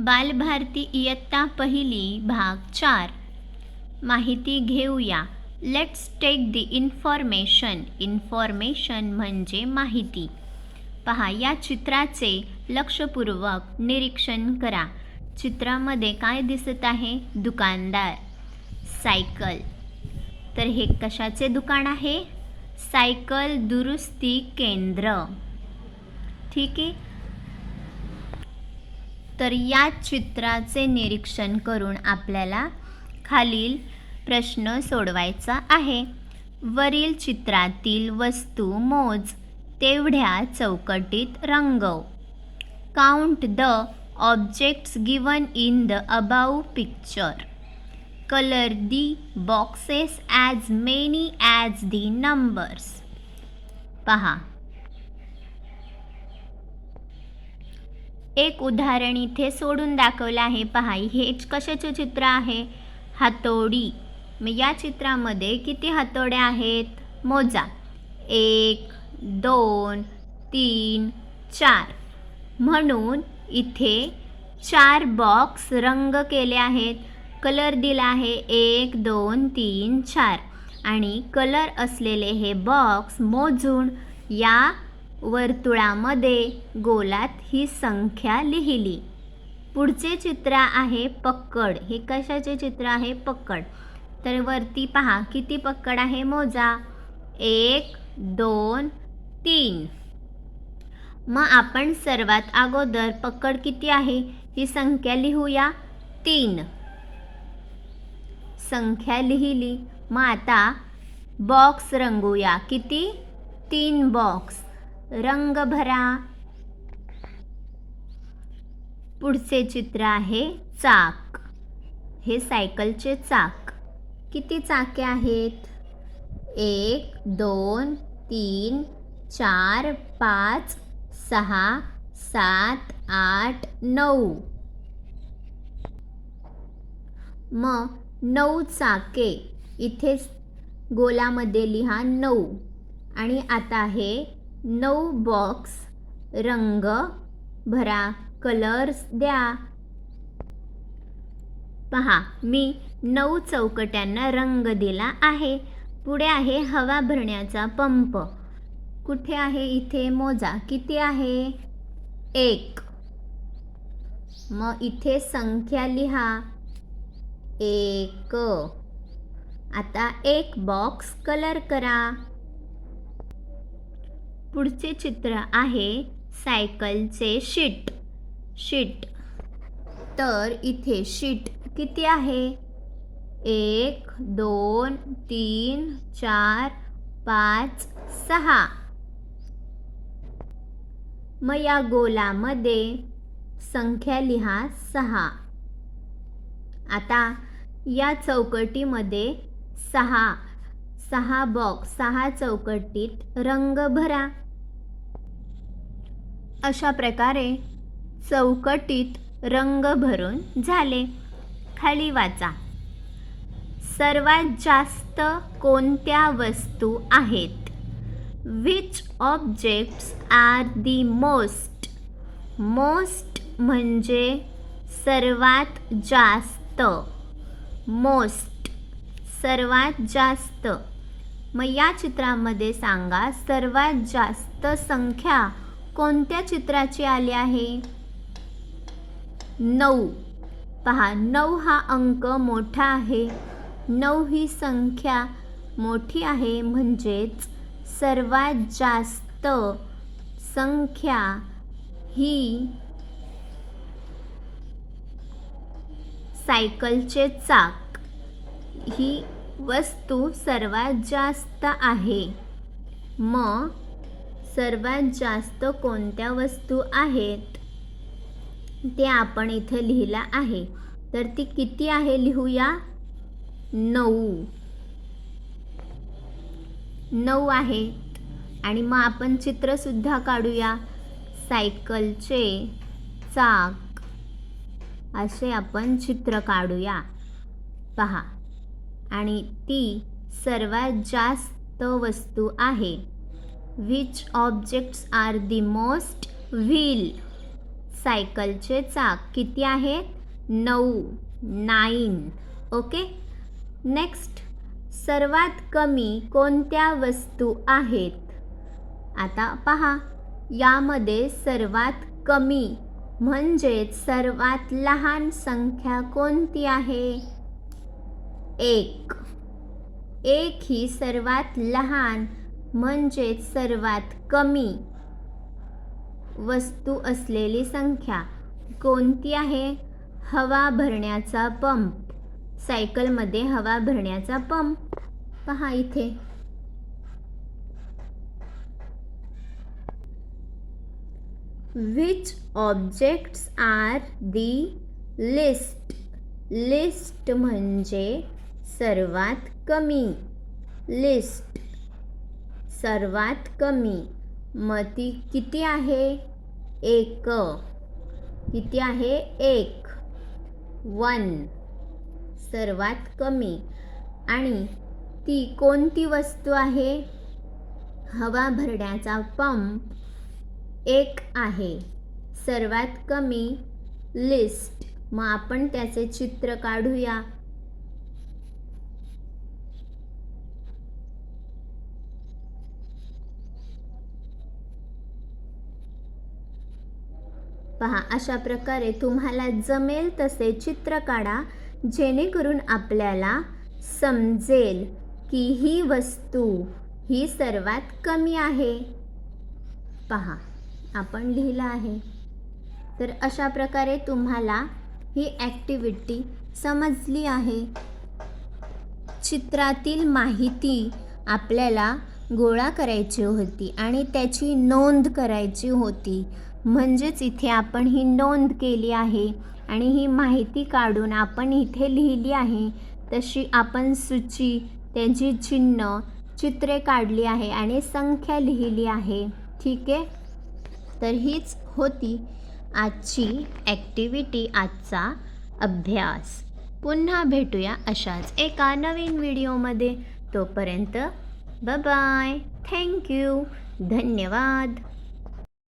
बालभारती इयत्ता पहिली भाग 4 माहिती घेऊया. Let's take the information. Information म्हणजे माहिती. पहा, या चित्राचे लक्षपूर्वक निरीक्षण करा. चित्रामध्ये काय दिसत आहे? दुकानदार, सायकल. तर हे कशाचे दुकान आहे? सायकल दुरुस्ती केंद्र. ठीक आहे. तर या चित्राचे निरीक्षण करून आपल्याला खालील प्रश्न सोडवायचा आहे. वरील चित्रातील वस्तू मोज, तेवढ्या चौकटीत रंगव. Count the objects given in the above picture. Colour the boxes as many as the numbers. पहा, एक उदाहरण इथे सोडून दाखवलं आहे. पहा, हे कशाचे चित्र आहे? हातोडी. मग या चित्रामध्ये किती हातोड्या आहेत? मोजा. 1 2 3 4. म्हणून इथे 4 बॉक्स रंग केले आहेत. कलर दिला आहे 1 2 3 4 आणि कलर असलेले हे बॉक्स मोजून या वर्तुळामध्ये गोलात ही संख्या लिहिली. पुढचे चित्र आहे पक्कड. हे कशाचे चित्र आहे? पक्कड. तर वरती पहा किती पक्कड आहे? मोजा. 1 2 3. मग आपण सर्वात अगोदर पक्कड किती आहे ही संख्या लिहूया. 3 संख्या लिहिली. मग आता बॉक्स रंगूया. किती? 3 बॉक्स. रंग भरा. पुढचे चित्र आहे चाक. हे सायकलचे चाक. किती चाके आहेत? 1 2 3 4 5 6 7 8 9. मग 9 चाके इथे गोलामध्ये लिहा 9. आणि आता हे 9 बॉक्स रंग भरा. कलर्स द्या. पहा, मी 9 चौकट्यांना रंग दिला आहे. पुढे आहे हवा भरण्याचा पंप. कुठे आहे? इथे मोजा. किती आहे? 1. मग इथे संख्या लिहा 1. आता 1 बॉक्स कलर करा. पुढचे चित्र आहे सायकलचे शीट. शीट. तर इथे शीट किती आहे? 1 2 3 4 5 6. मग या गोलामध्ये संख्या लिहा 6. आता या चौकटीमध्ये 6 बॉक्स 6 चौकटीत रंग भरा. अशा प्रकारे चौकटीत रंग भरून झाले. खाली वाचा. सर्वात जास्त कोणत्या वस्तू आहेत? Which objects are the most? Most म्हणजे सर्वात जास्त. मोस्ट सर्वात जास्त. मग या चित्रामध्ये सांगा सर्वात जास्त संख्या कोणत्या चित्राची आली आहे? 9. पहा, 9 हा अंक मोठा आहे. 9 ही संख्या मोठी आहे, म्हणजेच सर्वात जास्त संख्या ही सायकलचे चाक ही वस्तू सर्वात जास्त आहे. मग सर्वात जास्त कोणत्या वस्तू आहेत ते आपण इथे लिहिलं आहे. तर ती किती आहे? लिहूया 9. 9 आहेत. आणि मग आपण चित्रसुद्धा काढूया. सायकलचे चाक असे आपण चित्र काढूया. पहा, आणि ती सर्वात जास्त वस्तू आहे. Which objects are the most? Wheel सायकलचे चाक किती आहे? 9. 9. ओके. नेक्स्ट, सर्वात कमी कोणत्या वस्तू आहेत? आता पहा, यामध्ये सर्वात कमी म्हणजेच सर्वात लहान संख्या कोणती आहे? 1. 1 ही सर्वात लहान म्हणजेच सर्वात कमी वस्तू असलेली संख्या कोणती आहे? हवा भरण्याचा पंप. सायकलमध्ये हवा भरण्याचा पंप पहा इथे. Which objects are the least? List म्हणजे सर्वात कमी. लिस्ट सर्वात कमी. मग ती किती आहे? 1. किती आहे? 1. 1 सर्वात कमी. आणि ती कोणती वस्तू आहे? हवा भरण्याचा पंप 1 आहे. सर्वात कमी लिस्ट. मग आपण त्याचे चित्र काढूया. पहा, अशा प्रकारे तुम्हाला जमेल तसे चित्र काढा, जेणेकरून आपल्याला समजेल की ही वस्तू ही सर्वात कमी आहे. पहा, आपण लिहिलं आहे. तर अशा प्रकारे तुम्हाला ही ॲक्टिव्हिटी समजली आहे. चित्रातील माहिती आपल्याला गोळा करायची होती आणि त्याची नोंद करायची होती. म्हणजेच इथे आपण ही नोंद केली आहे आणि ही माहिती काढून आपण इथे लिहिली आहे. तशी आपण सूची, त्याची चिन्ह, चित्रे काढली आहे आणि संख्या लिहिली आहे. ठीक आहे. तर हीच होती आजची ॲक्टिव्हिटी, आजचा अभ्यास. पुन्हा भेटूया अशाच एका नवीन व्हिडिओमध्ये. तोपर्यंत बाय बाय. थँक्यू. धन्यवाद.